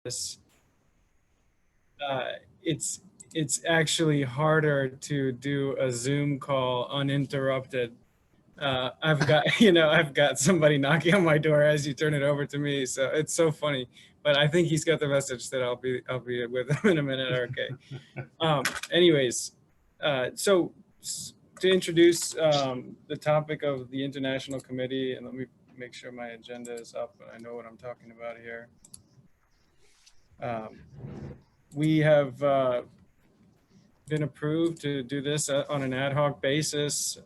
this, uh, it's it's actually harder to do a Zoom call uninterrupted. I've got I've got somebody knocking on my door as you turn it over to me, so it's so funny. But I think he's got the message that I'll be with him in a minute. Okay. Anyways, so to introduce the topic of the International Committee, and let me make sure my agenda is up and I know what I'm talking about here. We have been approved to do this on an ad hoc basis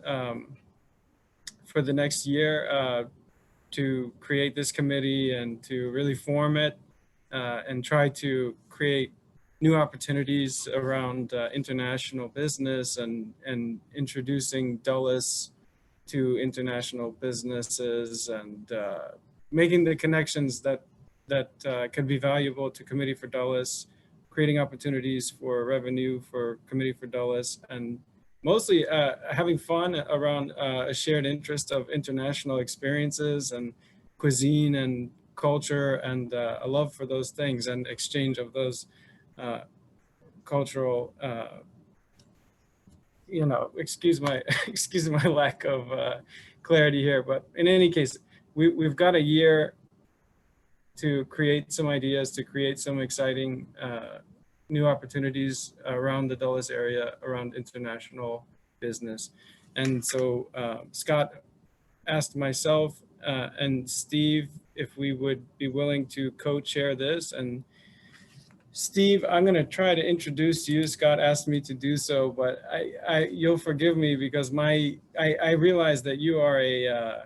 for the next year to create this committee and to really form it and try to create new opportunities around international business and introducing Dulles to international businesses and making the connections that could be valuable to Committee for Dulles, creating opportunities for revenue for Committee for Dulles, and mostly having fun around a shared interest of international experiences and cuisine and culture and a love for those things and exchange of those cultural, excuse my excuse my lack of clarity here, but in any case, we've got a year to create some ideas, to create some exciting new opportunities around the Dulles area, around international business. And so Scott asked myself and Steve if we would be willing to co-chair this. And Steve, I'm going to try to introduce you. Scott asked me to do so, but you'll forgive me because I realize that you are a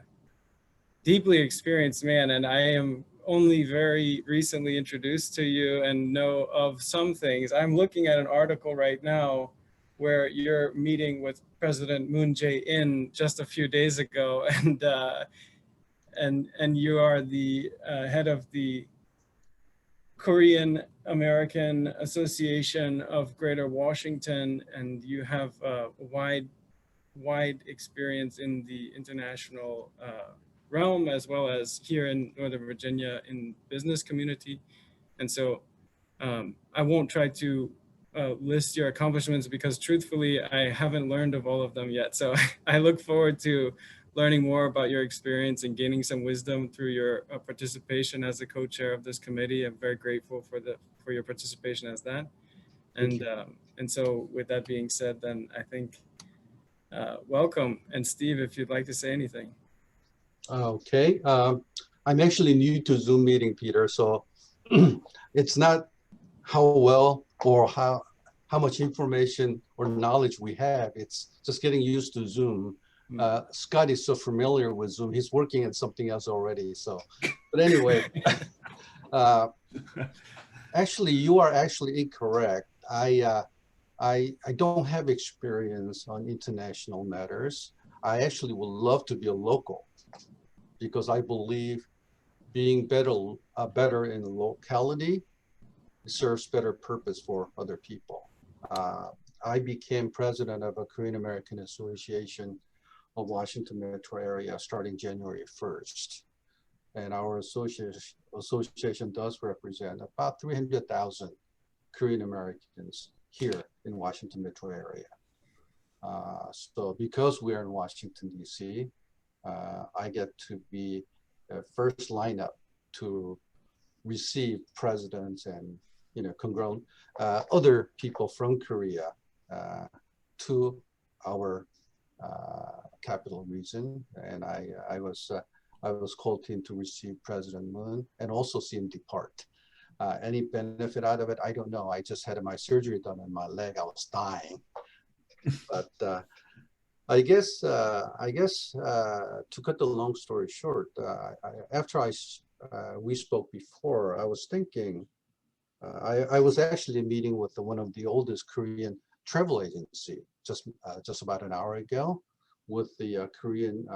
deeply experienced man, and I am only very recently introduced to you and know of some things. I'm looking at an article right now where you're meeting with President Moon Jae-in just a few days ago, and you are the head of the Korean American Association of Greater Washington, and you have a wide experience in the international realm as well as here in Northern Virginia in business community. And so I won't try to list your accomplishments because truthfully, I haven't learned of all of them yet. So I look forward to learning more about your experience and gaining some wisdom through your participation as a co-chair of this committee. I'm very grateful for your participation as that. And so with that being said, then I think welcome. And Steve, if you'd like to say anything. Okay, I'm actually new to Zoom meeting, Peter, so it's not how well or how much information or knowledge we have. It's just getting used to Zoom. Scott is so familiar with Zoom. He's working at something else already. So, but anyway, actually, you are actually incorrect. I don't have experience on international matters. I actually would love to be a local because I believe being better in the locality serves better purpose for other people. I became president of a Korean American Association of Washington Metro area starting January 1st. And our association does represent about 300,000 Korean Americans here in Washington Metro area. So because we're in Washington, D.C., I get to be first lineup to receive presidents and congruent other people from Korea to our capital region, and I was called in to receive President Moon and also see him depart. Any benefit out of it, I don't know. I just had my surgery done on my leg. I was dying, but I guess to cut the long story short, after we spoke before, I was thinking. I was actually meeting with one of the oldest Korean travel agency just about an hour ago with the Korean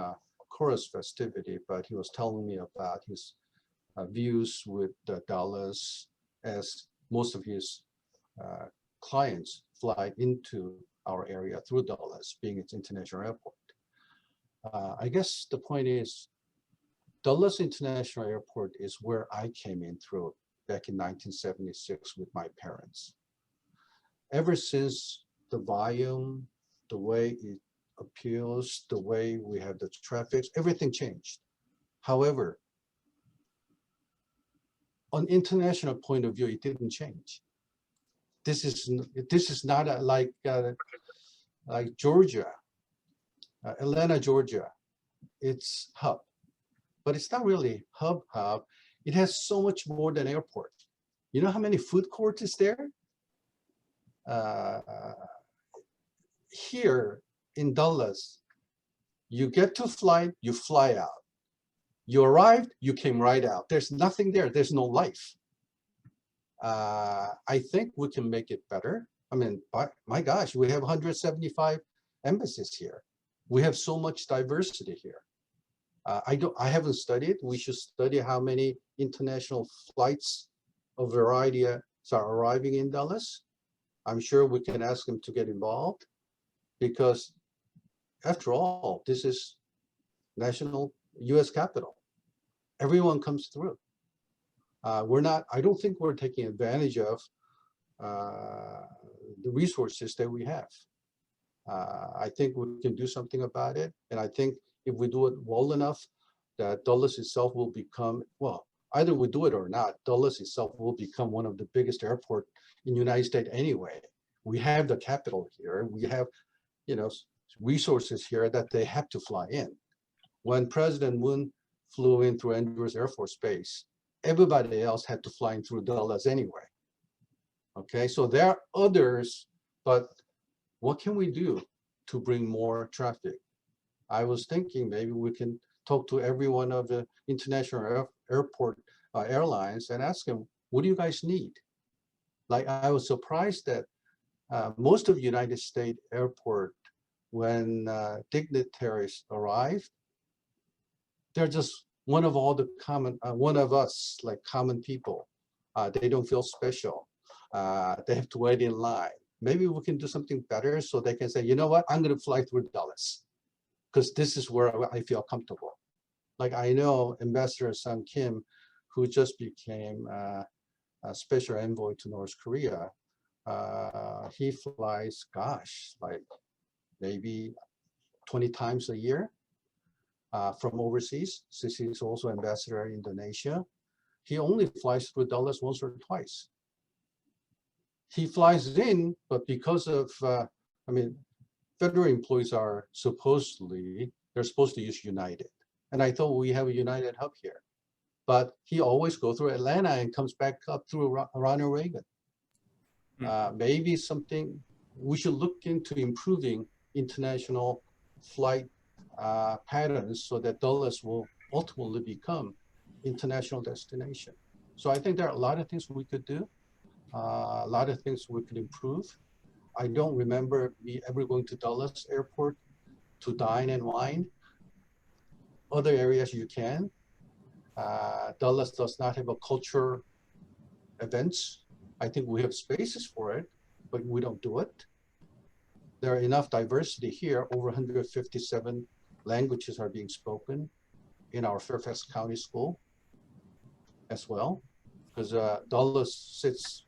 chorus festivity, but he was telling me about his views with Dallas, as most of his clients fly into our area through Dallas, being its international airport. I guess the point is, Dallas International Airport is where I came in through back in 1976 with my parents. Ever since, the volume, the way it appeals, the way we have the traffic, everything changed. However, on international point of view, it didn't change. This is not like Georgia, Atlanta, Georgia. It's hub, but it's not really hub. It has so much more than airport. You know how many food courts is there? Here in Dallas, you get to flight, you fly out. You arrived, you came right out. There's nothing there. There's no life. I think we can make it better. I mean, my gosh, we have 175 embassies here. We have so much diversity here. I haven't studied. We should study how many international flights of variety are arriving in Dallas. I'm sure we can ask them to get involved, because after all, this is national U.S. capital. Everyone comes through. I don't think we're taking advantage of the resources that we have. I think we can do something about it. And I think if we do it well enough, that Dulles itself will become, well, either we do it or not, Dulles itself will become one of the biggest airports in the United States anyway. We have the capital here. We have, resources here that they have to fly in. When President Moon flew in through Andrews Air Force Base, everybody else had to fly in through Dulles anyway. Okay, so there are others, but what can we do to bring more traffic? I was thinking maybe we can talk to every one of the international airport airlines and ask them, what do you guys need? Like, I was surprised that most of United States airport, when dignitaries arrive, they're just one of all the common, one of us, like common people. They don't feel special. They have to wait in line. Maybe we can do something better so they can say, you know what, I'm going to fly through Dallas because this is where I feel comfortable. Like, I know Ambassador Sung Kim, who just became a special envoy to North Korea. He flies, gosh, like maybe 20 times a year from overseas, since he's also ambassador in Indonesia. He only flies through Dallas once or twice. He flies in, but because of, federal employees are they're supposed to use United. And I thought we have a United hub here. But he always goes through Atlanta and comes back up through Ronald Reagan. Maybe something we should look into improving international flight patterns so that Dulles will ultimately become international destination. So I think there are a lot of things we could do, a lot of things we could improve. I don't remember me ever going to Dulles Airport to dine and wine. Other areas you can. Dulles does not have a culture events. I think we have spaces for it, but we don't do it. There are enough diversity here. Over 157 languages are being spoken in our Fairfax County School as well, because Dulles sits,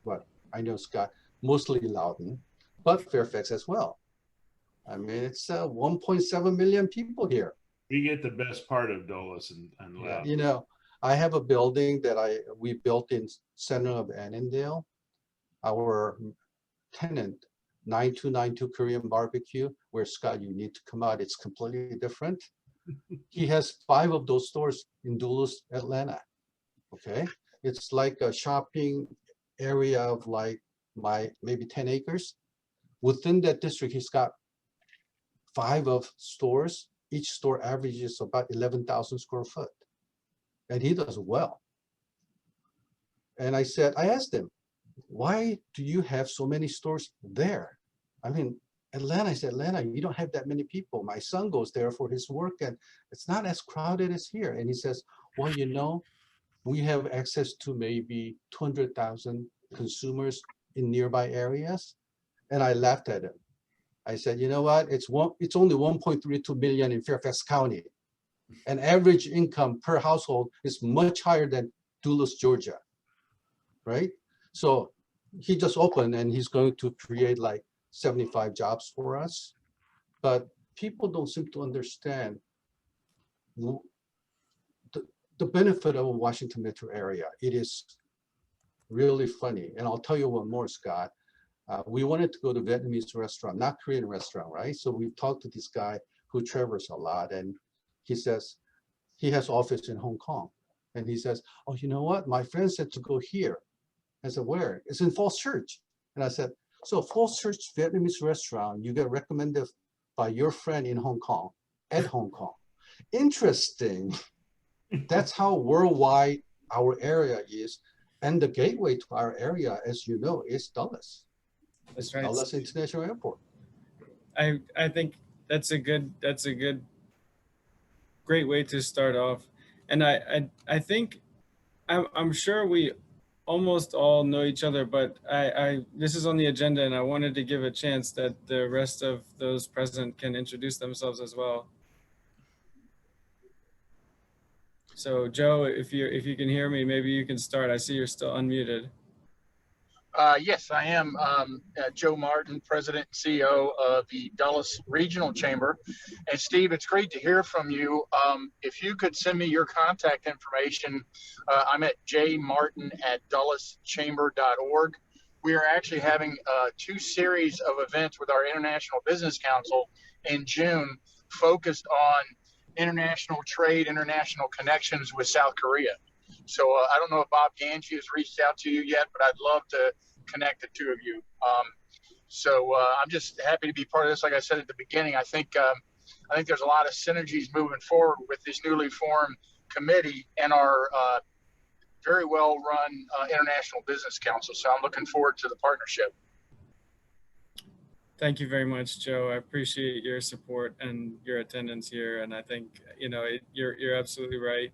I know Scott, mostly Loudoun, but Fairfax as well. I mean, it's 1.7 million people here. You get the best part of Dulles and Loudoun. You know, I have a building that we built in center of Annandale. Our tenant, 9292 Korean Barbecue, where Scott, you need to come out. It's completely different. He has 5 of those stores in Dulles, Atlanta. Okay, it's like a shopping area of like maybe 10 acres. Within that district, he's got 5 of stores. Each store averages about 11,000 square foot, and he does well. And I asked him, why do you have so many stores there? I mean, Atlanta, I said, Atlanta, you don't have that many people. My son goes there for his work and it's not as crowded as here. And he says, well, you know, we have access to maybe 200,000 consumers in nearby areas. And I laughed at him. I said, you know what? It's only 1.32 million in Fairfax County. And average income per household is much higher than Dulles, Georgia. right? So he just opened and he's going to create like 75 jobs for us. But people don't seem to understand the, the benefit of a Washington metro area. It is really funny. And I'll tell you one more, Scott. We wanted to go to Vietnamese restaurant, not Korean restaurant, right? So we talked to this guy who travels a lot, and he says he has office in Hong Kong. And he says, oh, you know what? My friend said to go here. I said, where? It's in Falls Church. And I said, so Falls Church Vietnamese restaurant, you get recommended by your friend in Hong Kong, at Hong Kong. Interesting. That's how worldwide our area is. And the gateway to our area, as you know, is Dulles. That's right. Dulles International Airport. I think that's a great way to start off. And I think I'm sure we almost all know each other, but this is on the agenda, and I wanted to give a chance that the rest of those present can introduce themselves as well. So Joe, if you can hear me, maybe you can start. I see you're still unmuted. Yes, I am Joe Martin, President and CEO of the Dulles Regional Chamber. And Steve, it's great to hear from you. If you could send me your contact information, I'm at jmartin@dulleschamber.org. We are actually having 2 series of events with our International Business Council in June focused on international trade, international connections with South Korea. So I don't know if Bob Ganji has reached out to you yet, but I'd love to connect the 2 of you. I'm just happy to be part of this. Like I said at the beginning, I think there's a lot of synergies moving forward with this newly formed committee and our very well run International Business Council. So I'm looking forward to the partnership. Thank you very much, Joe. I appreciate your support and your attendance here. And I think, you're absolutely right.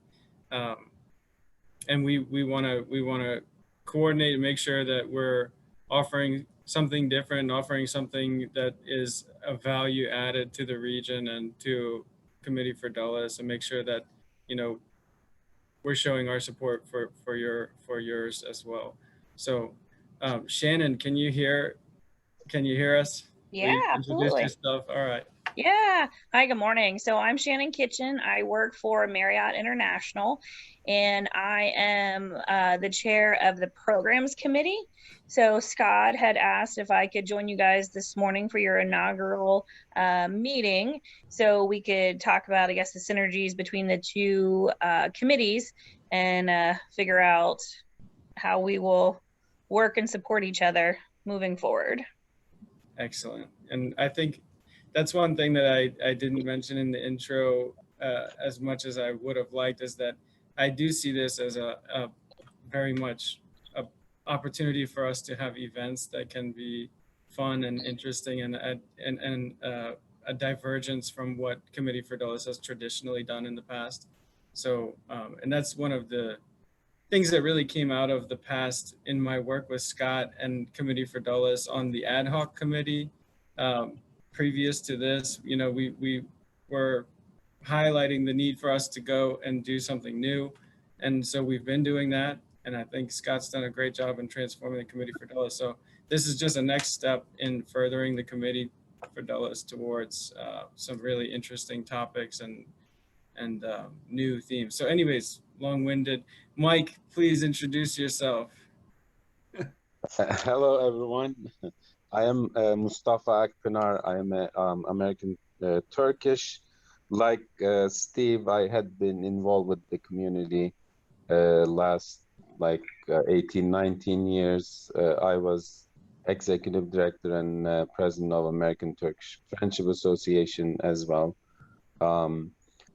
And we want to coordinate and make sure that we're offering something different, offering something that is a value added to the region and to Committee for Dulles, and make sure that, we're showing our support for yours as well. So, Shannon, can you hear us? Yeah, absolutely. Introduce yourself. All right. Yeah. Hi, good morning. So I'm Shannon Kitchen. I work for Marriott International, and I am the chair of the programs committee. So Scott had asked if I could join you guys this morning for your inaugural meeting, so we could talk about, I guess, the synergies between the 2 committees and figure out how we will work and support each other moving forward. Excellent. And I think that's one thing that I didn't mention in the intro as much as I would have liked, is that I do see this as a very much a opportunity for us to have events that can be fun and interesting and a divergence from what Committee for Dulles has traditionally done in the past. So, and that's one of the things that really came out of the past in my work with Scott and Committee for Dulles on the ad hoc committee. Previous to this, we were highlighting the need for us to go and do something new. And so we've been doing that. And I think Scott's done a great job in transforming the Committee for Dulles. So this is just a next step in furthering the Committee for Dulles towards some really interesting topics and new themes. So anyways, long-winded. Mike, please introduce yourself. Hello, everyone. I am Mustafa Akpınar. I am American Turkish. Like Steve, I had been involved with the community last 18, 19 years. I was executive director and president of American Turkish Friendship Association as well.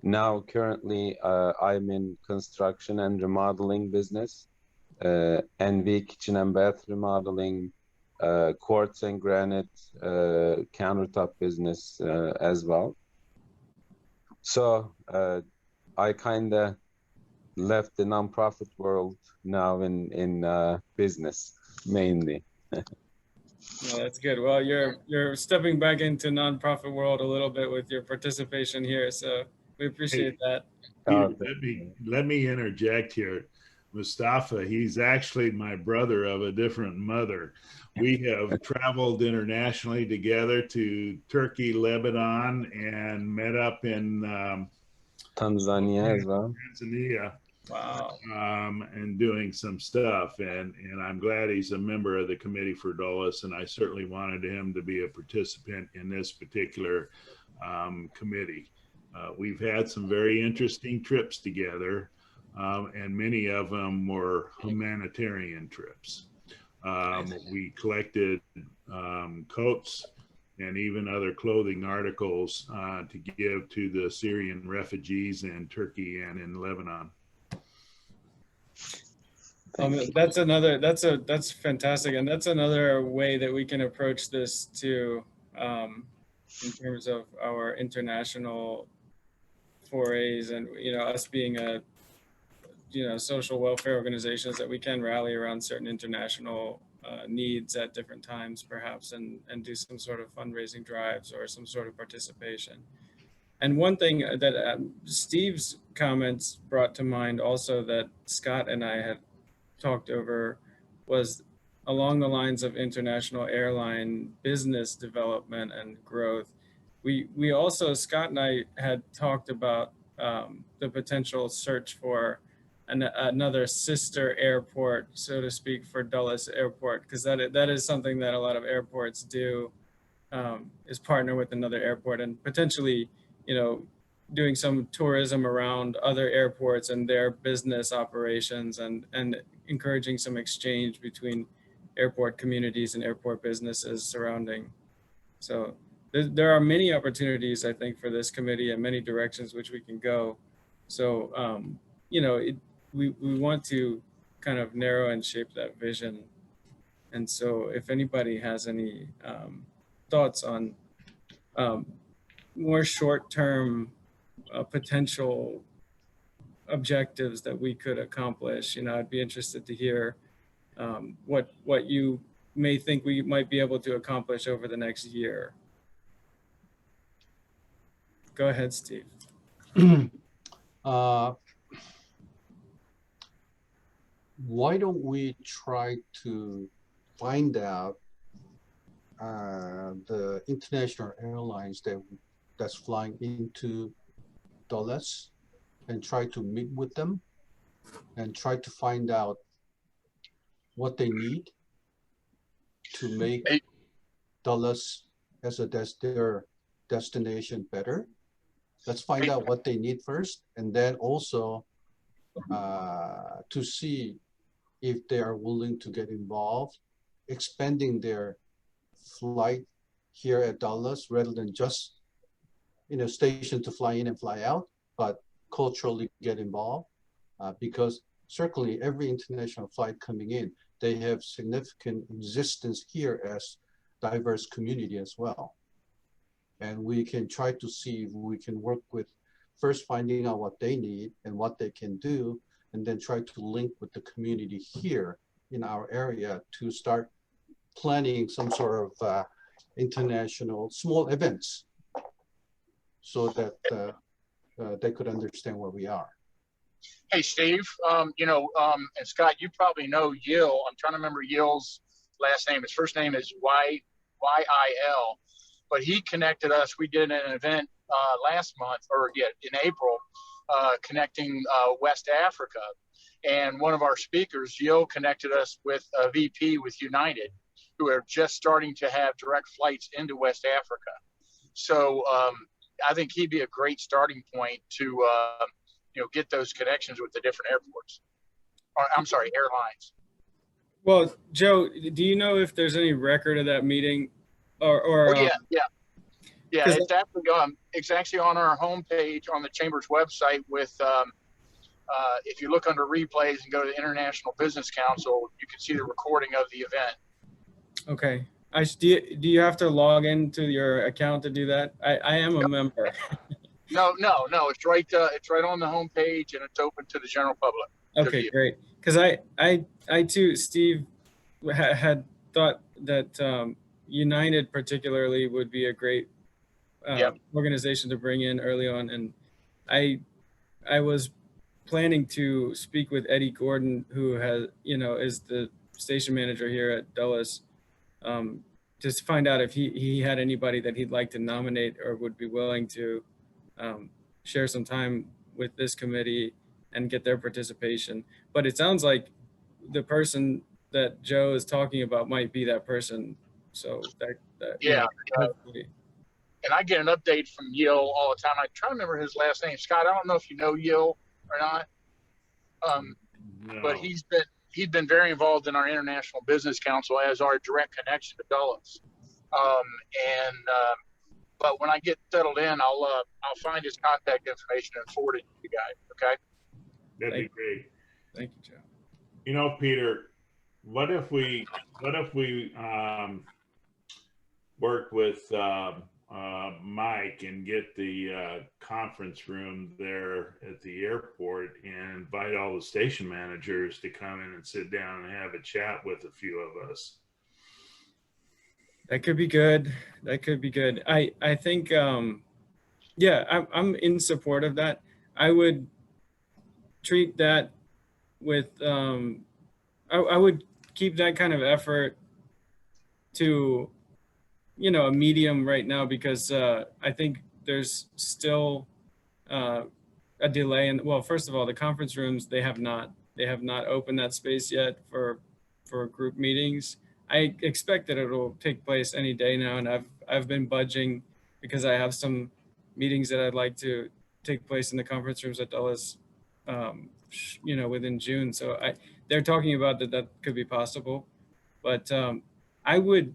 Now, currently, I'm in construction and remodeling business, NV kitchen and bath remodeling, quartz and granite countertop business as well. So I kind of left the nonprofit world now in business mainly. Well, that's good. Well, you're stepping back into nonprofit world a little bit with your participation here, so we appreciate that. Let me interject here. Mustafa, he's actually my brother of a different mother. We have traveled internationally together to Turkey, Lebanon, and met up in Tanzania as well. Tanzania. Wow. And doing some stuff. And I'm glad he's a member of the Committee for Dulles, and I certainly wanted him to be a participant in this particular committee. We've had some very interesting trips together, and many of them were humanitarian trips. We collected coats and even other clothing articles to give to the Syrian refugees in Turkey and in Lebanon. That's fantastic, and that's another way that we can approach this too, in terms of our international forays, and us being a social welfare organizations, that we can rally around certain international needs at different times, perhaps, and do some sort of fundraising drives or some sort of participation. And one thing that Steve's comments brought to mind also, that Scott and I had talked over, was along the lines of international airline business development and growth. We also, Scott and I had talked about the potential search for another sister airport, so to speak, for Dulles Airport, because that is something that a lot of airports do, is partner with another airport and potentially, doing some tourism around other airports and their business operations, and encouraging some exchange between airport communities and airport businesses surrounding. So there are many opportunities, I think, for this committee, and many directions which we can go. So, we want to kind of narrow and shape that vision. And so if anybody has any thoughts on more short-term potential objectives that we could accomplish, I'd be interested to hear what you may think we might be able to accomplish over the next year. Go ahead, Steve. Why don't we try to find out the international airlines that's flying into Dulles, and try to meet with them and try to find out what they need to make Dulles as their destination better. Let's find out what they need first, and then also to see if they are willing to get involved, expanding their flight here at Dulles, rather than just station to fly in and fly out, but culturally get involved, because certainly every international flight coming in, they have significant existence here as diverse community as well. And we can try to see if we can work with first finding out what they need and what they can do, and then try to link with the community here in our area to start planning some sort of international small events, so that they could understand where we are. Hey, Steve, and Scott, you probably know Yil. I'm trying to remember Yil's last name. His first name is Y-I-L, but he connected us. We did an event last month, in April, connecting West Africa. And one of our speakers, Yil, connected us with a VP with United, who are just starting to have direct flights into West Africa. So I think he'd be a great starting point to get those connections with the different airports. Or, I'm sorry, airlines. Well, Joe, do you know if there's any record of that meeting? Yeah. It's actually on our homepage on the Chamber's website. With if you look under replays and go to the International Business Council, you can see the recording of the event. Okay. Do you have to log into your account to do that? I am a member. No. It's right on the homepage, and it's open to the general public. Okay, great. Because I too, Steve, had thought that United particularly would be a great organization to bring in early on, and I was planning to speak with Eddie Gordon, who has, is the station manager here at Dulles, just to find out if he had anybody that he'd like to nominate or would be willing to share some time with this committee and get their participation. But it sounds like the person that Joe is talking about might be that person. So that Yeah. hopefully. And I get an update from Yil all the time. I try to remember his last name. Scott, I don't know if you know Yil or not. No. But he's been very involved in our International Business Council as our direct connection to Dulles. But when I get settled in, I'll find his contact information and forward it to you guys. Okay. That'd be great. Thank you, Joe. You know, Peter, what if we work with Mike and get the conference room there at the airport and invite all the station managers to come in and sit down and have a chat with a few of us? That could be good. That could be good. I think, yeah, I'm in support of that. I would treat that with, I would keep that kind of effort to, a medium right now, because I think there's still a delay. And well, first of all, the conference rooms, they have not opened that space yet for group meetings. I expect that it'll take place any day now, and I've been budging because I have some meetings that I'd like to take place in the conference rooms at Dulles, within June. So they're talking about that could be possible, but I would,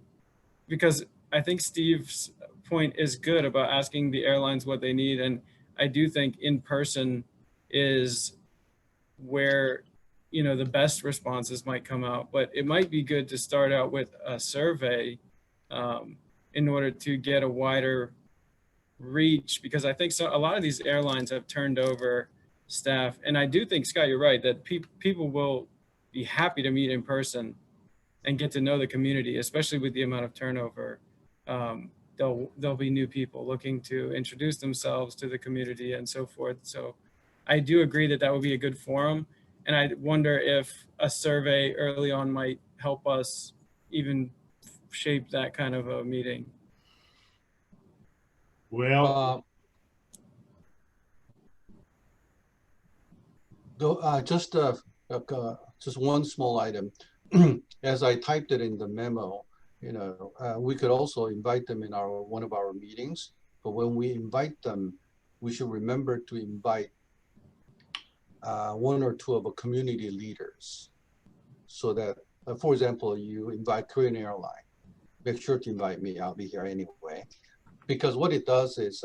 because I think Steve's point is good about asking the airlines what they need, and I do think in person is where the best responses might come out, but it might be good to start out with a survey in order to get a wider reach, because I think a lot of these airlines have turned over staff, and I do think, Scott, you're right, that people will be happy to meet in person and get to know the community, especially with the amount of turnover. There'll be new people looking to introduce themselves to the community and so forth. So I do agree that would be a good forum. And I wonder if a survey early on might help us even shape that kind of a meeting. Well, just one small item. As I typed it in the memo, we could also invite them in one of our meetings. But when we invite them, we should remember to invite one or two of the community leaders, so that, for example, you invite Korean Airline, make sure to invite me. I'll be here anyway. Because what it does is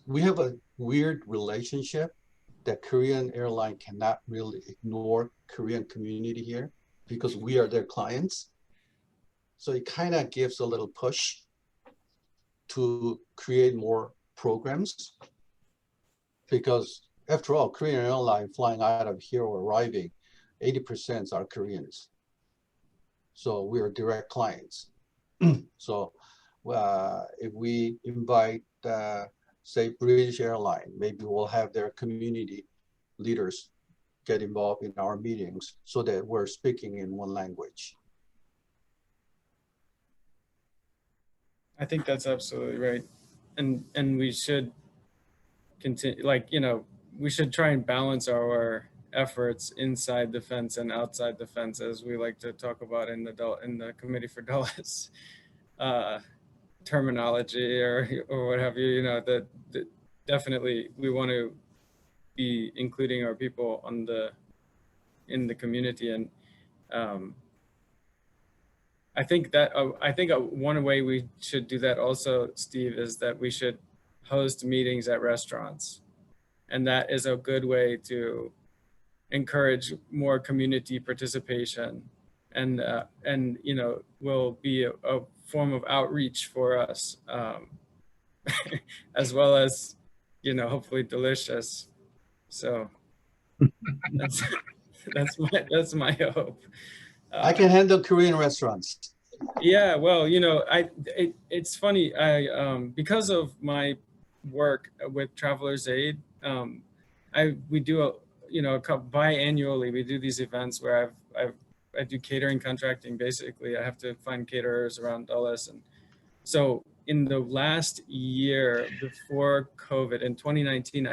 we have a weird relationship that Korean Airline cannot really ignore Korean community here, because we are their clients. So it kind of gives a little push to create more programs, because after all, Korean Airline flying out of here or arriving, 80% are Koreans. So we are direct clients. So if we invite, say, British Airline, maybe we'll have their community leaders get involved in our meetings so that we're speaking in one language. I think that's absolutely right. And we should continue, we should try and balance our efforts inside the fence and outside the fence, as we like to talk about in the Committee for Dulles terminology or what have you. That definitely we want to be including our people in the community, and I think one way we should do that also, Steve, is that we should host meetings at restaurants. And that is a good way to encourage more community participation, and will be a form of outreach for us, as well as, hopefully delicious. So that's my hope. I can handle Korean restaurants. Yeah, well, it's funny. Because of my work with Travelers Aid, we do you know, biannually, we do these events where I do catering contracting. Basically, I have to find caterers around Dulles. And so in the last year before COVID in 2019,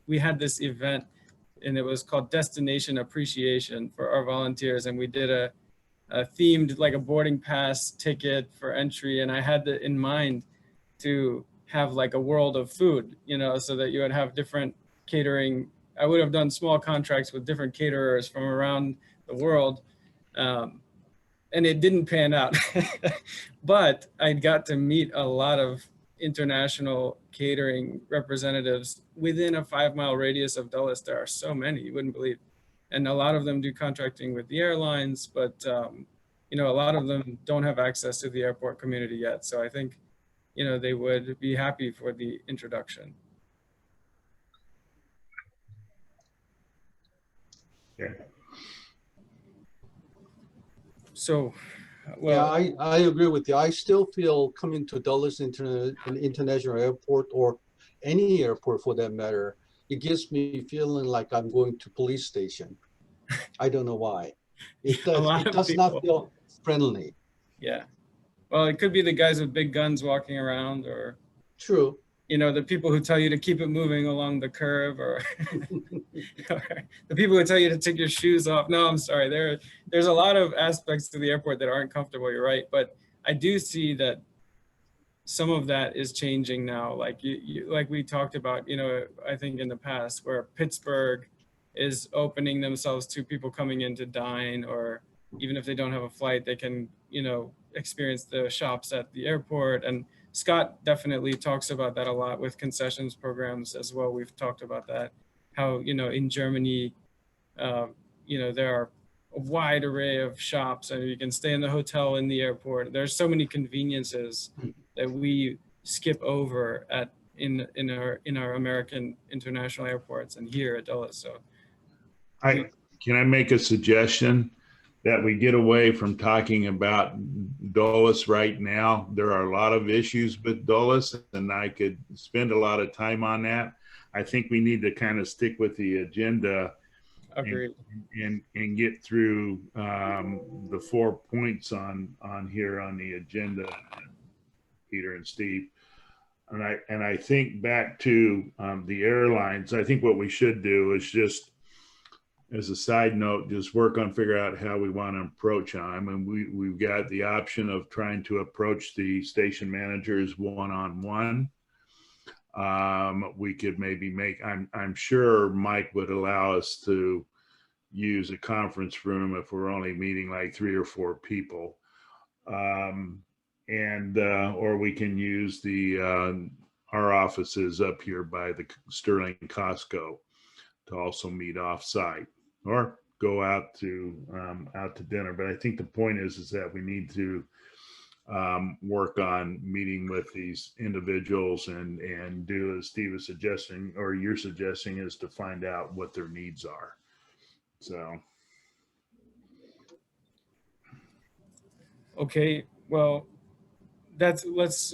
we had this event, and it was called Destination Appreciation for our volunteers. And we did a themed, like a boarding pass ticket for entry. And I had in mind to have like a world of food, you know, so that you would have different catering. I would have done small contracts with different caterers from around the world. And it didn't pan out, but I got to meet a lot of international catering representatives within a 5-mile radius of Dulles. There are so many, you wouldn't believe. And a lot of them do contracting with the airlines, but you know, a lot of them don't have access to the airport community yet. So I think, you know, they would be happy for the introduction. Yeah. So, well, yeah, I agree with you. I still feel coming to Dulles International Airport, or any airport for that matter, it gives me feeling like I'm going to police station. I don't know why. It does not feel friendly. Yeah. Well, it could be the guys with big guns walking around, or true, you know, the people who tell you to keep it moving along the curve, or, or the people who tell you to take your shoes off. No, I'm sorry. There's a lot of aspects to the airport that aren't comfortable. You're right. But I do see that some of that is changing now. Like like we talked about, you know, I think in the past, where Pittsburgh is opening themselves to people coming in to dine, or even if they don't have a flight, they can, you know, experience the shops at the airport. And Scott definitely talks about that a lot with concessions programs as well. We've talked about that, how, you know, in Germany, you know, there are a wide array of shops, and you can stay in the hotel in the airport. There's so many conveniences that we skip over in our American international airports and here at Dulles. So can I make a suggestion that we get away from talking about Dulles right now? There are a lot of issues with Dulles, and I could spend a lot of time on that. I think we need to kind of stick with the agenda. Agreed. And get through the 4 points on here on the agenda, Peter and Steve. And I think back to the airlines. I think what we should do is just, as a side note, just work on figure out how we want to approach them. And we've got the option of trying to approach the station managers one-on-one. We could maybe I'm sure Mike would allow us to use a conference room if we're only meeting like 3 or 4 people. Or we can use our offices up here by the Sterling Costco to also meet off-site, or go out to dinner. But I think the point is that we need to work on meeting with these individuals and do as Steve is suggesting, or you're suggesting, is to find out what their needs are. So. Okay, well, let's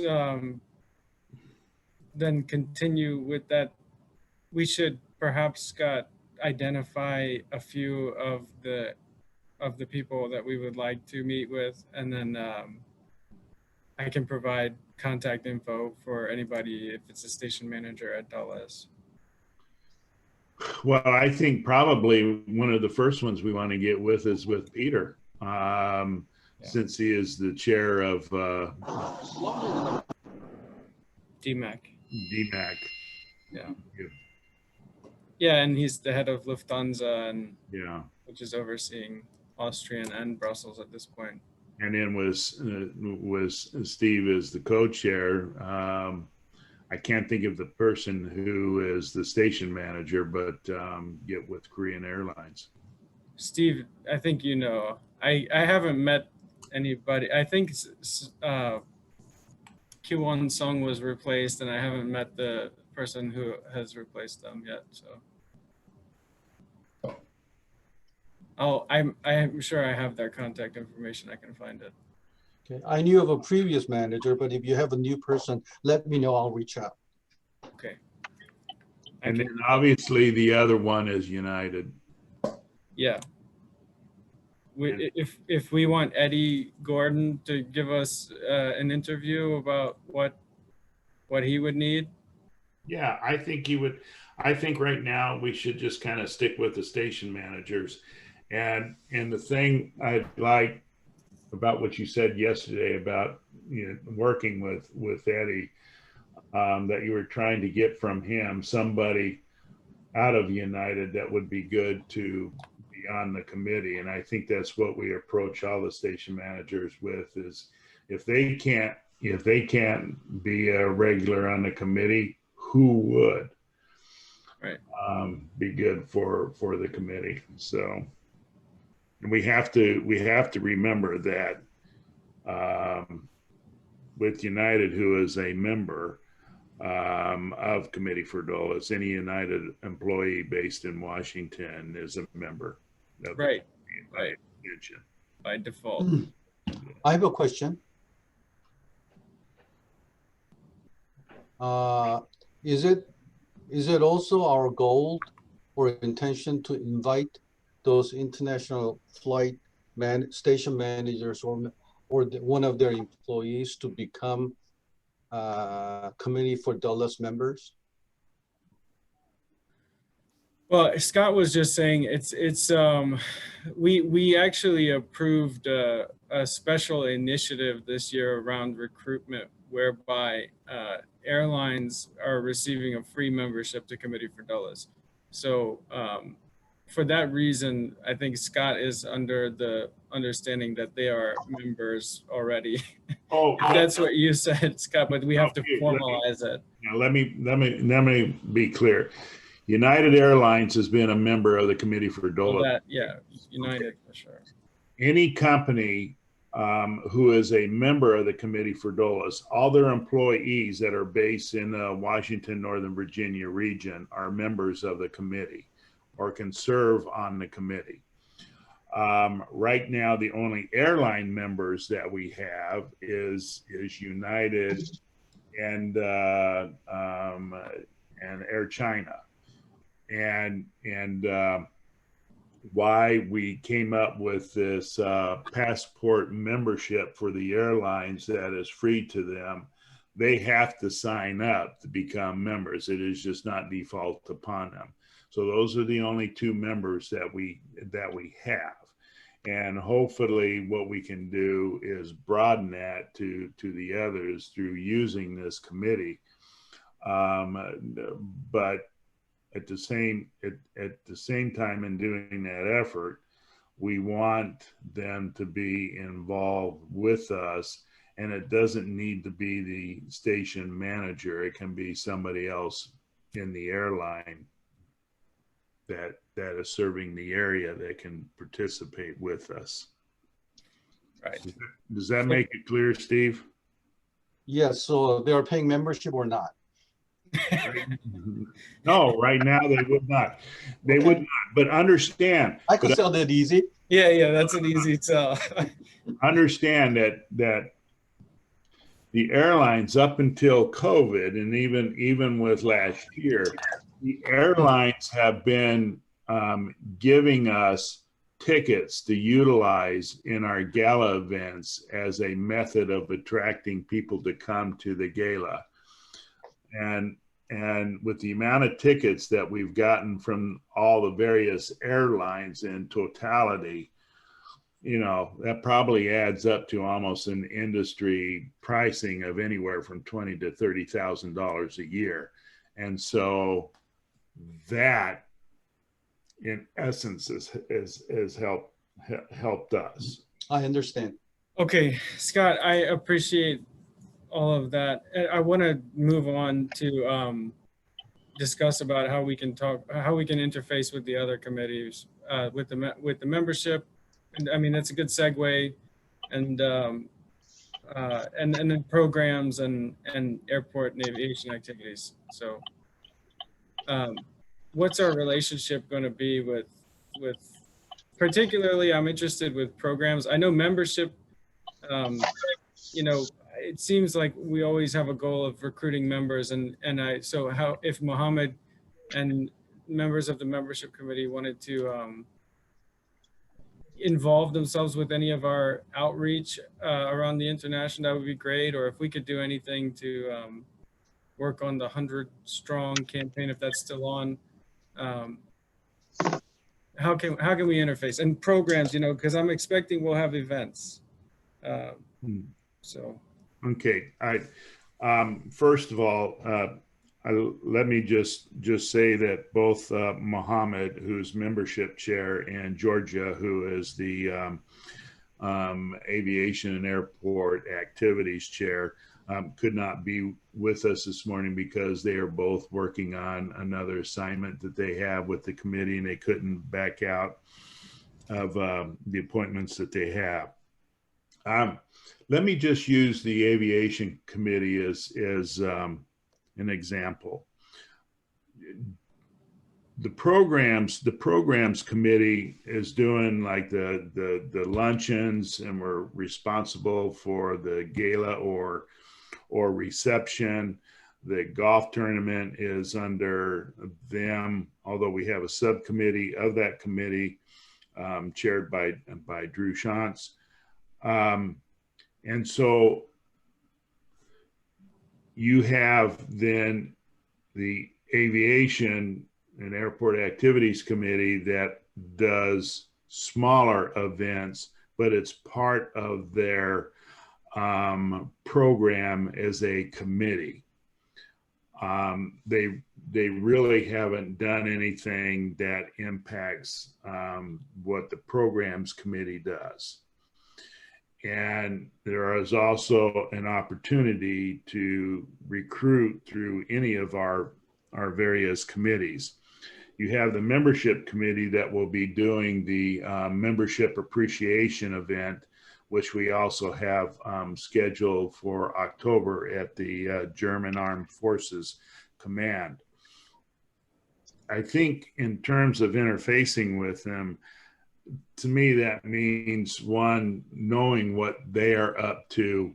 then continue with that. We should perhaps, Scott, identify a few of the people that we would like to meet with, and then I can provide contact info for anybody if it's a station manager at Dulles. Well, I think probably one of the first ones we want to get with is with Peter, since he is the chair of DMAC. DMAC. Yeah. Yeah, and he's the head of Lufthansa, and which is overseeing Austrian and Brussels at this point. And then was Steve as the co-chair. I can't think of the person who is the station manager, but get with Korean Airlines. Steve, I think you know. I haven't met anybody. I think Kiwon Sung was replaced, and I haven't met the person who has replaced them yet. So, I'm sure I have their contact information. I can find it. Okay, I knew of a previous manager, but if you have a new person, let me know. I'll reach out. Okay. And then obviously the other one is United. Yeah. If we want Eddie Gordon to give us an interview about what he would need. Yeah, I think you would. I think right now we should just kind of stick with the station managers. And the thing I like about what you said yesterday about, you know, working with Eddie, that you were trying to get from him somebody out of United that would be good to be on the committee. And I think that's what we approach all the station managers with, is if they can't be a regular on the committee, who would? Right. Be good for the committee. So, and we have to remember that with United, who is a member of Committee for Dulles, any United employee based in Washington is a member of the Right. committee by extension. By default. I have a question. Is it also our goal or intention to invite those international flight station managers or one of their employees to become Committee for Dulles members? Well, Scott was just saying we actually approved a special initiative this year around recruitment, whereby airlines are receiving a free membership to Committee for Dulles. So for that reason, I think Scott is under the understanding that they are members already. Oh, That's what you said, Scott, but we have to Okay, formalize it. now let me be clear. United Airlines has been a member of the Committee for So Dulles. that, yeah, United for sure. Any company who is a member of the Committee for Dulles, all their employees that are based in the Washington, Northern Virginia region are members of the committee or can serve on the committee. Right now, the only airline members that we have is United and Air China. And why we came up with this passport membership for the airlines that is free to them. They have to sign up to become members. It is just not default upon them. So those are the only two members that we have. And hopefully what we can do is broaden that to the others through using this committee. But at the same time, in doing that effort, we want them to be involved with us, and it doesn't need to be the station manager. It can be somebody else in the airline that is serving the area that can participate with us. Right. Does that make it clear, Steve? Yes, so they are paying membership or not? No, right now they would not. They would not. But understand. I could sell that easy. Yeah, that's an easy sell. Understand that the airlines, up until COVID, and even with last year, the airlines have been giving us tickets to utilize in our gala events as a method of attracting people to come to the gala. And with the amount of tickets that we've gotten from all the various airlines in totality, you know, that probably adds up to almost an industry pricing of anywhere from $20,000 to $30,000 a year. And so that, in essence, has helped us. I understand. Okay, Scott, I appreciate all of that. I want to move on to discuss about how we can interface with the other committees, with the membership. And I mean, that's a good segue, and then programs and airport and aviation activities. So, what's our relationship going to be with particularly, I'm interested with programs. I know membership, you know, it seems like we always have a goal of recruiting members, so how, if Mohammed and members of the membership committee wanted to involve themselves with any of our outreach around the Internation, that would be great. Or if we could do anything to work on the 100 Strong campaign, if that's still on. How can we interface and programs, because I'm expecting we'll have events. So. Okay. First of all, let me just say that both Mohammed, who's membership chair, and Georgia, who is the aviation and airport activities chair, could not be with us this morning because they are both working on another assignment that they have with the committee, and they couldn't back out of the appointments that they have. Let me just use the aviation committee as an example. The programs committee is doing like the luncheons, and we're responsible for the gala or reception. The golf tournament is under them, although we have a subcommittee of that committee chaired by Drew Shantz. And so you have then the aviation and airport activities committee that does smaller events, but it's part of their program as a committee. They really haven't done anything that impacts what the programs committee does. And there is also an opportunity to recruit through any of our various committees. You have the membership committee that will be doing the membership appreciation event, which we also have scheduled for October at the German Armed Forces Command. I think in terms of interfacing with them, to me, that means one, knowing what they are up to,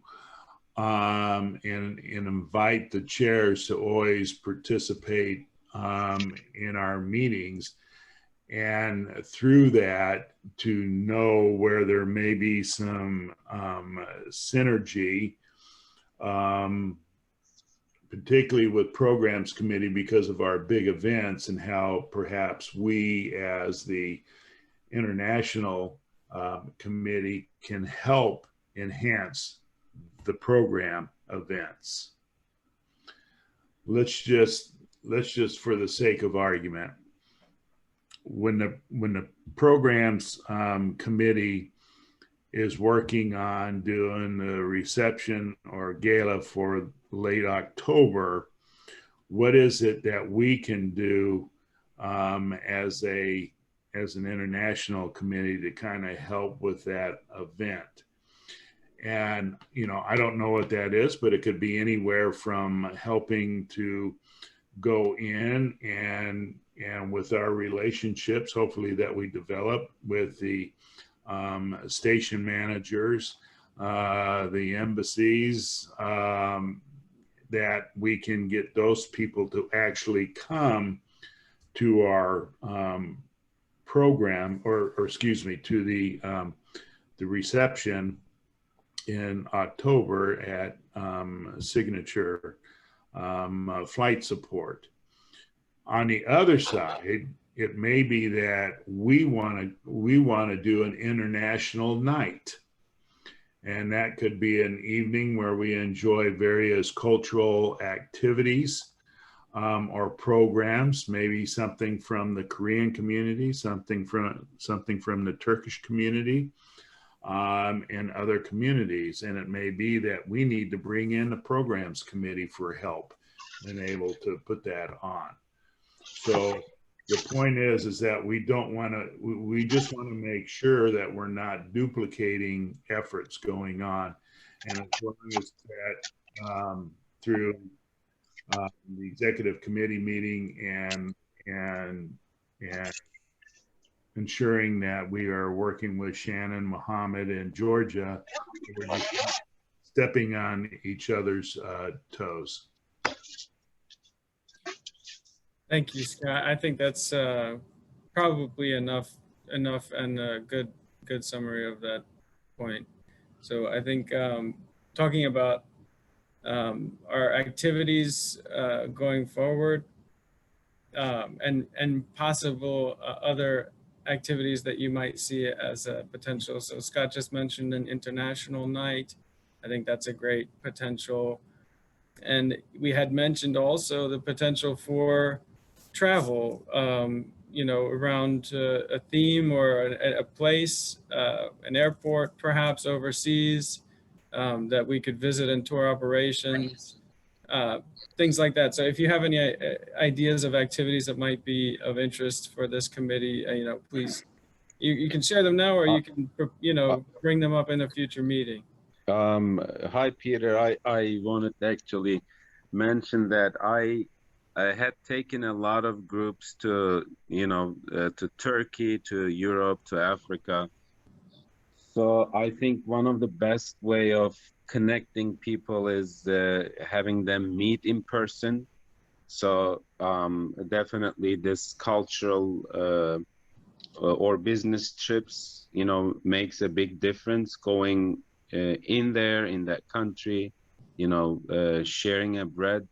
and invite the chairs to always participate in our meetings, and through that to know where there may be some synergy, particularly with programs committee because of our big events, and how perhaps we as the international committee can help enhance the program events. Let's just for the sake of argument, when the programs committee is working on doing the reception or gala for late October, what is it that we can do as an international committee to kind of help with that event? And, I don't know what that is, but it could be anywhere from helping to go in and with our relationships, hopefully that we develop with the station managers, the embassies, that we can get those people to actually come to our program, or excuse me, to the reception in October at Signature Flight Support. On the other side, it may be that we want to do an international night, and that could be an evening where we enjoy various cultural activities or programs, maybe something from the Korean community, something from the Turkish community, and other communities. And it may be that we need to bring in the programs committee for help and able to put that on. So the point is that we just want to make sure that we're not duplicating efforts going on. And as long as that through the executive committee meeting and ensuring that we are working with Shannon, Mohammed, and Georgia, we're just stepping on each other's toes. Thank you, Scott. I think that's probably enough and a good summary of that point. So I think talking about our activities going forward, and possible other activities that you might see as a potential. So Scott just mentioned an international night. I think that's a great potential. And we had mentioned also the potential for travel, around a theme or a place, an airport, perhaps overseas, that we could visit and tour operations, uh, things like that. So if you have any ideas of activities that might be of interest for this committee, please, you can share them now, or you can, bring them up in a future meeting. Hi, Peter. I wanted to actually mention that I had taken a lot of groups to, to Turkey, to Europe, to Africa. So I think one of the best way of connecting people is having them meet in person. So definitely this cultural or business trips, makes a big difference going in there, in that country, sharing a bread,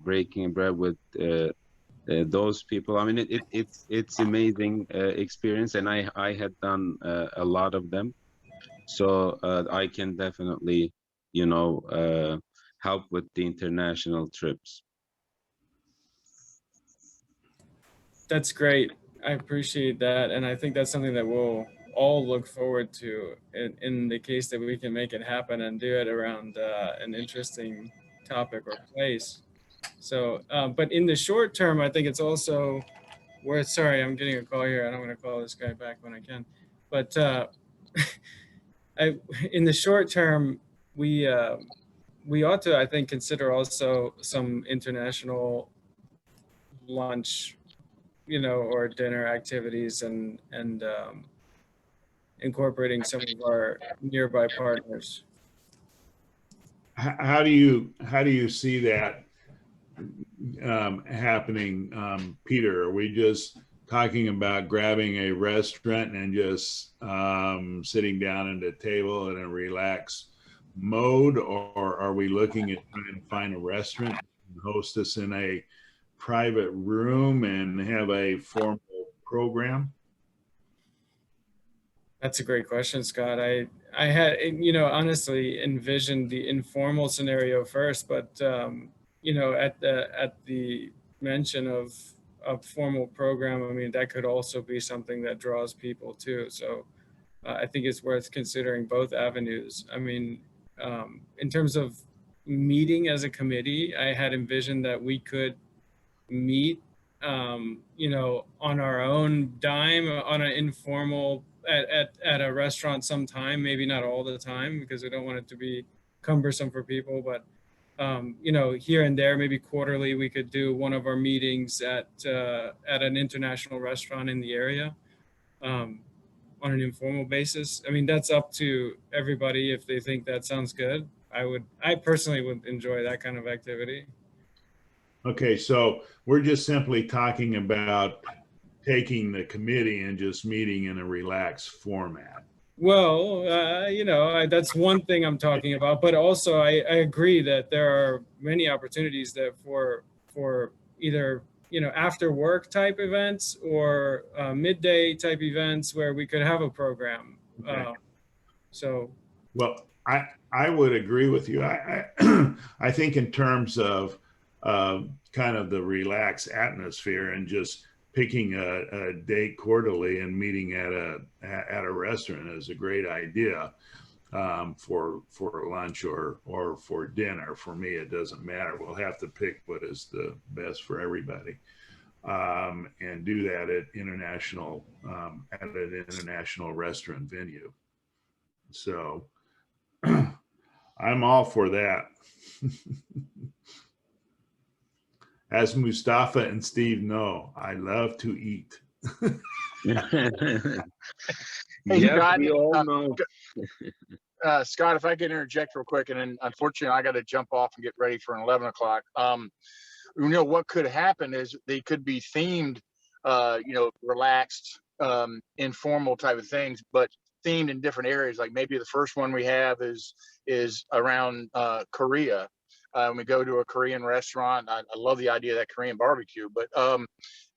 breaking a bread with those people. I mean, it's amazing experience, and I had done a lot of them, so I can definitely, help with the international trips. That's great. I appreciate that. And I think that's something that we'll all look forward to in the case that we can make it happen and do it around an interesting topic or place. So, but in the short term, I think it's also worth, sorry, I'm getting a call here and I'm going to call this guy back when I can. But in the short term, we ought to, I think, consider also some international lunch, or dinner activities, and incorporating some of our nearby partners. How do you see that happening, Peter? Are we just talking about grabbing a restaurant and just sitting down at a table in a relaxed mode, or are we looking at trying to find a restaurant and host us in a private room and have a formal program? That's a great question, Scott. I had, honestly envisioned the informal scenario first, but at the mention of a formal program, I mean, that could also be something that draws people too. So I think it's worth considering both avenues. I mean, in terms of meeting as a committee, I had envisioned that we could meet, on our own dime, on an informal, at a restaurant sometime, maybe not all the time, because we don't want it to be cumbersome for people, but here and there, maybe quarterly, we could do one of our meetings at an international restaurant in the area, on an informal basis. I mean, that's up to everybody if they think that sounds good. I personally would enjoy that kind of activity. Okay, so we're just simply talking about taking the committee and just meeting in a relaxed format. Well, that's one thing I'm talking about, but also I agree that there are many opportunities that for either, after work type events or midday type events where we could have a program. Okay. So. Well, I would agree with you. I think in terms of kind of the relaxed atmosphere and just picking a date quarterly and meeting at a restaurant is a great idea, for lunch or for dinner. For me, it doesn't matter. We'll have to pick what is the best for everybody, and do that at an international restaurant venue. So I'm all for that. As Mustafa and Steve know, I love to eat. Hey, Yeah, Scott, we all know. Scott, if I could interject real quick, and then unfortunately I got to jump off and get ready for an 11 o'clock. what could happen is they could be themed, relaxed, informal type of things, but themed in different areas. Like maybe the first one we have is around Korea. We go to a Korean restaurant. I love the idea of that Korean barbecue, but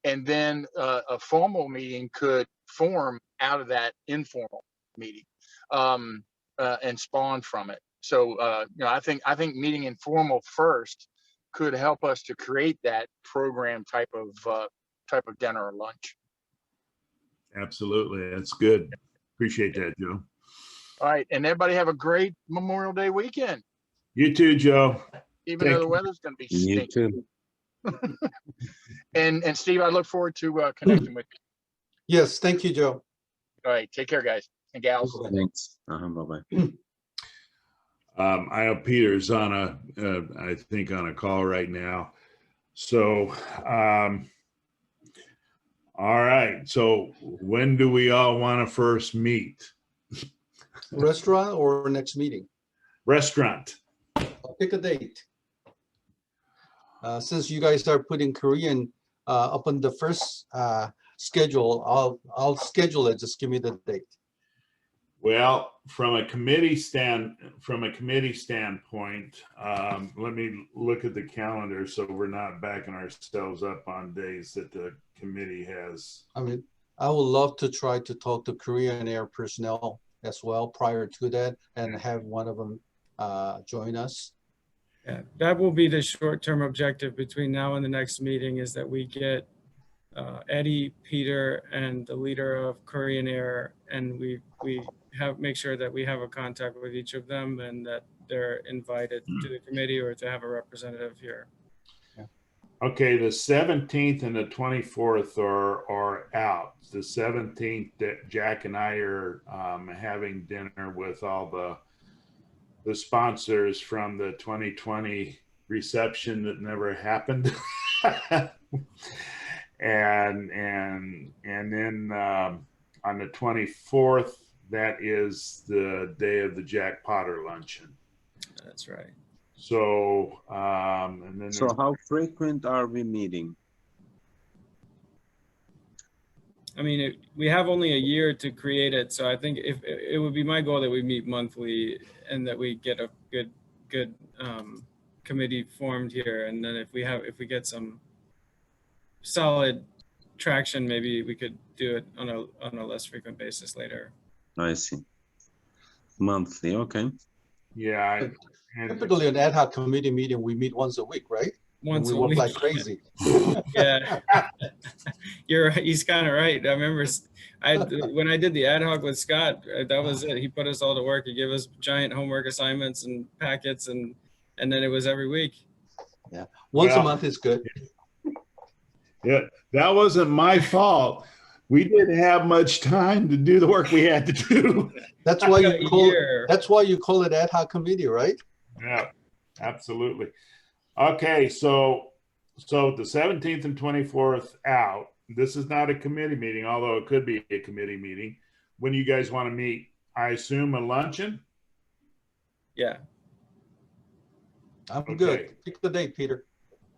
and then a formal meeting could form out of that informal meeting and spawn from it. So I think meeting informal first could help us to create that program type of dinner or lunch. Absolutely. That's good. Appreciate that, Joe. All right. And everybody have a great Memorial Day weekend. You too, Joe. Even though the weather's going to be You stinky. too. And Steve, I look forward to connecting with you. Yes, thank you, Joe. All right. Take care, guys and gals. Thanks. Bye-bye. I know Peter's on I think on a call right now. So, all right. So when do we all want to first meet? Restaurant or next meeting? Restaurant. I'll pick a date. Since you guys are putting Korean up on the first schedule, I'll schedule it. Just give me the date. Well, from a committee standpoint, let me look at the calendar so we're not backing ourselves up on days that the committee has. I mean, I would love to try to talk to Korean Air personnel as well prior to that and have one of them join us. Yeah, that will be the short-term objective between now and the next meeting, is that we get Eddie, Peter, and the leader of Korean Air, and we make sure that we have a contact with each of them and that they're invited to the committee or to have a representative here. Okay, the 17th and the 24th are out. The 17th, that Jack and I are having dinner with all the sponsors from the 2020 reception that never happened. and then on the 24th, that is the day of the Jack Potter luncheon. That's right. So, and then. So how frequent are we meeting? I mean, we have only a year to create it. So I think if it would be my goal that we meet monthly and that we get a good committee formed here. And then if we get some solid traction, maybe we could do it on a less frequent basis later. I see. Monthly, okay. Yeah. Typically, an ad hoc committee meeting, we meet once a week, right? Once we a work week. like crazy. Yeah, he's kind of right. I remember when I did the ad hoc with Scott, that was it. He put us all to work. He gave us giant homework assignments and packets, and then it was every week. Yeah, once a month is good. Yeah, that wasn't my fault. We didn't have much time to do the work we had to do. That's why you call it ad hoc committee, right? Yeah, absolutely. Okay, so the 17th and 24th out. This is not a committee meeting, although it could be a committee meeting. When you guys want to meet, I assume a luncheon? Yeah. I'm good. Pick the date, Peter.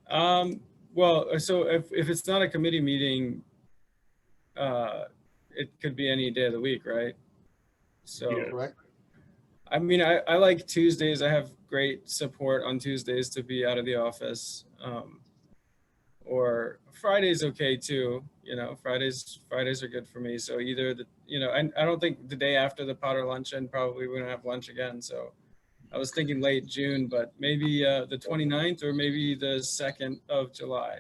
Well, so if it's not a committee meeting, it could be any day of the week, right? So, Yeah. Correct. I mean, I like Tuesdays. I have great support on Tuesdays to be out of the office. Or Friday's okay too. You know, Fridays are good for me. So either I don't think the day after the Potter luncheon, probably we're gonna have lunch again. So I was thinking late June, but maybe the 29th or maybe the 2nd of July.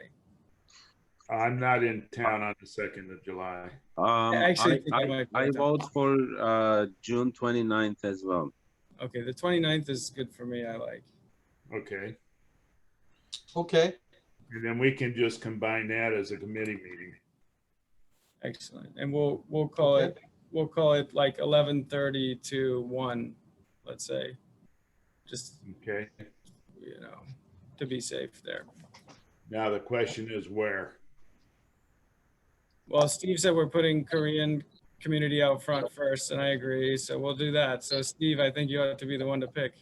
I'm not in town on the 2nd of July. I vote for June 29th as well. Okay, the 29th is good for me. I like. Okay. Okay. And then we can just combine that as a committee meeting. Excellent. And we'll call it like 11:30 to 1, let's say. Just Okay. To be safe there. Now the question is where? Well, Steve said we're putting Korean community out front first, and I agree. So we'll do that. So Steve, I think you ought to be the one to pick.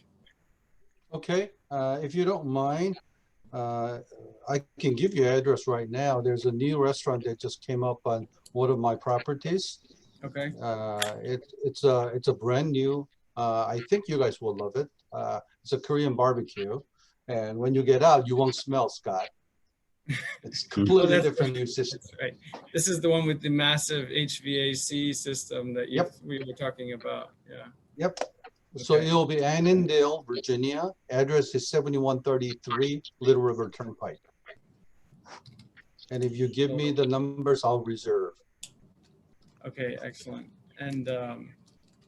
Okay. If you don't mind, I can give you address right now. There's a new restaurant that just came up on one of my properties. Okay. It's a brand new. I think you guys will love it. It's a Korean barbecue, and when you get out, you won't smell, Scott. It's completely that's different new system. That's right. This is the one with the massive HVAC system that Yep. we were talking about. Yeah. Yep. So Okay. it'll be Annandale, Virginia. Address is 7133 Little River Turnpike. And if you give me the numbers, I'll reserve. Okay, excellent. And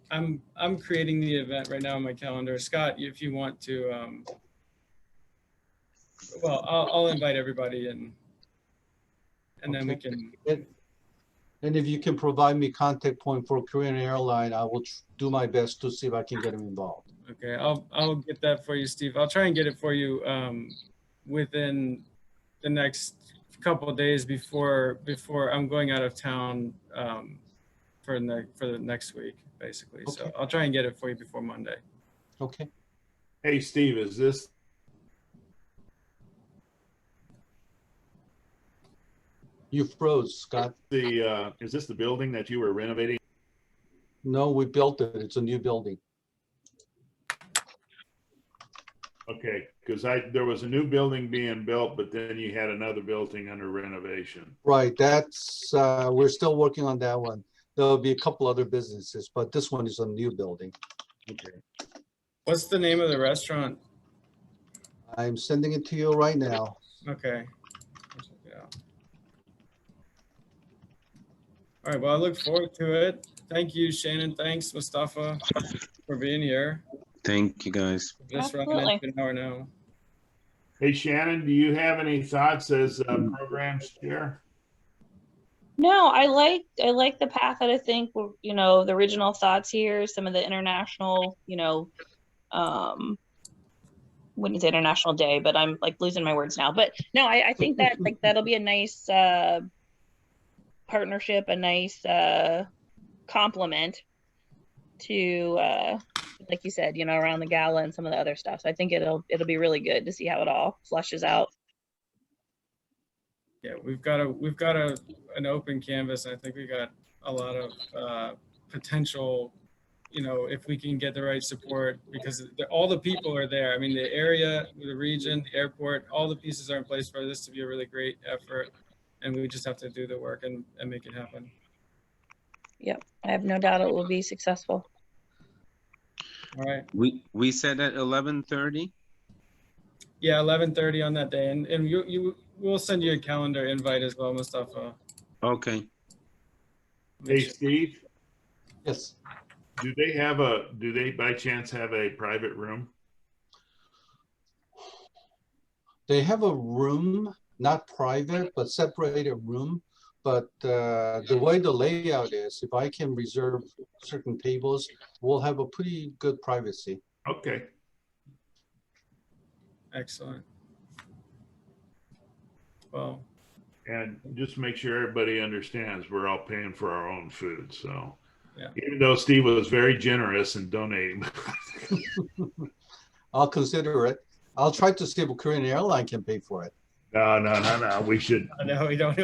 I'm creating the event right now on my calendar. Scott, if you want to, well, I'll invite everybody and then we Okay. can. And if you can provide me contact point for Korean Airline, I will do my best to see if I can get them involved. Okay, I'll get that for you, Steve. I'll try and get it for you within the next couple of days before I'm going out of town for the next week, basically. So Okay. I'll try and get it for you before Monday. Okay. Hey, Steve, is this You froze, Scott. is this the building that you were renovating? No, we built it. It's a new building. Okay, because there was a new building being built, but then you had another building under renovation. Right. That's we're still working on that one. There'll be a couple other businesses, but this one is a new building. Okay. What's the name of the restaurant? I'm sending it to you right now. Okay. I'll check it out. All right, well, I look forward to it. Thank you, Shannon. Thanks, Mustafa, for being here. Thank you, guys. Just running Absolutely. into an hour now. Hey, Shannon, do you have any thoughts as programs chair? No, I like the path that I think, you know, the original thoughts here, some of the international, you know, wouldn't say International Day, but I'm like losing my words now. But no, I think that like that'll be a nice partnership, a nice complement to like you said, you know, around the gala and some of the other stuff. So I think it'll be really good to see how it all flushes out. Yeah, we've got an open canvas. I think we got a lot of potential, you know, if we can get the right support, because all the people are there. I mean, the area, the region, the airport, all the pieces are in place for this to be a really great effort. And we just have to do the work and make it happen. Yep, I have no doubt it will be successful. All right. We said at 11:30. Yeah, 11:30 on that day, and we'll send you a calendar invite as well, Mustafa. Okay. Hey, Steve, Yes. do they by chance have a private room? They have a room, not private, but separated room. But the way the layout is, if I can reserve certain tables, we'll have a pretty good privacy. Okay. Excellent. Well, And just make sure everybody understands we're all paying for our own food. So yeah. even though Steve was very generous in donating. I'll consider it. I'll try to see if Korean Airline can pay for it. No. We should. No, we don't.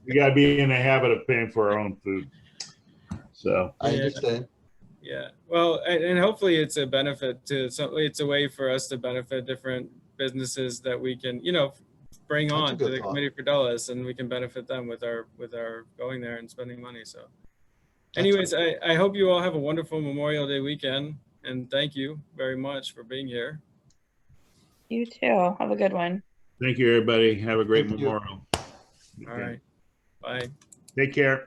We got to be in the habit of paying for our own food. So I understand. Yeah. Well, and hopefully it's a benefit to. So it's a way for us to benefit different businesses that we can, you know, bring That's a on good to the thought. Committee for Dulles, and we can benefit them with our going there and spending money. So, That's anyways, I hope you all have a wonderful Memorial Day weekend, and thank you very much for being here. You too. Have a good one. thank you, everybody. Have a great Thank you. Memorial. All right. Bye. Take care.